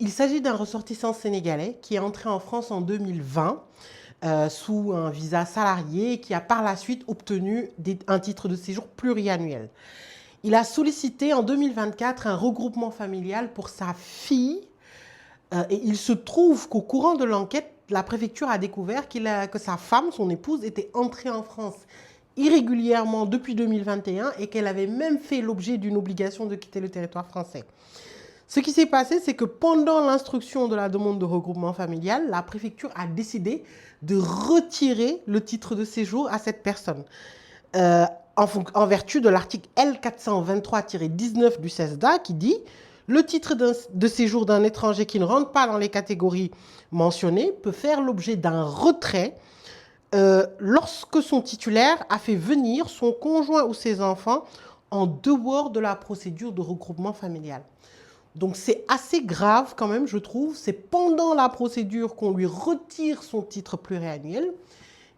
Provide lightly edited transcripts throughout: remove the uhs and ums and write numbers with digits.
Il s'agit d'un ressortissant sénégalais qui est entré en France en 2020 sous un visa salarié et qui a par la suite obtenu un titre de séjour pluriannuel. Il a sollicité en 2024 un regroupement familial pour sa fille et il se trouve qu'au courant de l'enquête, la préfecture a découvert que sa femme, son épouse, était entrée en France irrégulièrement depuis 2021 et qu'elle avait même fait l'objet d'une obligation de quitter le territoire français. Ce qui s'est passé, c'est que pendant l'instruction de la demande de regroupement familial, la préfecture a décidé de retirer le titre de séjour à cette personne. En vertu de l'article L423-19 du CESEDA qui dit « Le titre de séjour d'un étranger qui ne rentre pas dans les catégories mentionnées peut faire l'objet d'un retrait lorsque son titulaire a fait venir son conjoint ou ses enfants en dehors de la procédure de regroupement familial. » Donc c'est assez grave quand même, je trouve. C'est pendant la procédure qu'on lui retire son titre pluriannuel.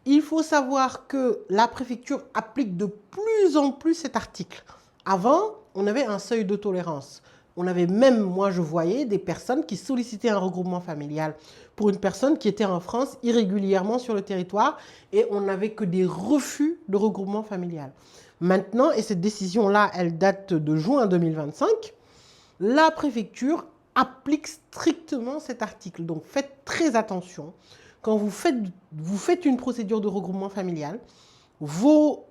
Il faut savoir que la préfecture applique de plus en plus cet article. Avant, on avait un seuil de tolérance. On avait même, moi je voyais, des personnes qui sollicitaient un regroupement familial pour une personne qui était en France irrégulièrement sur le territoire et on n'avait que des refus de regroupement familial. Maintenant, et cette décision-là, elle date de juin 2025, la préfecture applique strictement cet article. Donc faites très attention. Quand vous faites une procédure de regroupement familial, vos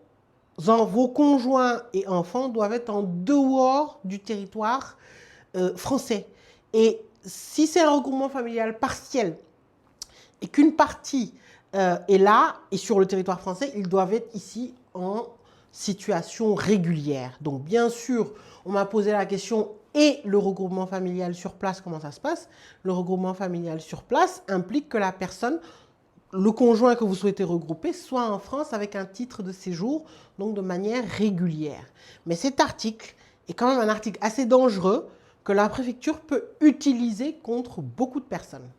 conjoints et enfants doivent être en dehors du territoire français. Et si c'est un regroupement familial partiel et qu'une partie est là et sur le territoire français, ils doivent être ici en situation régulière. Donc bien sûr, on m'a posé la question, et le regroupement familial sur place, comment ça se passe? Le regroupement familial sur place implique que la personne, le conjoint que vous souhaitez regrouper, soit en France avec un titre de séjour, donc de manière régulière. Mais cet article est quand même un article assez dangereux que la préfecture peut utiliser contre beaucoup de personnes.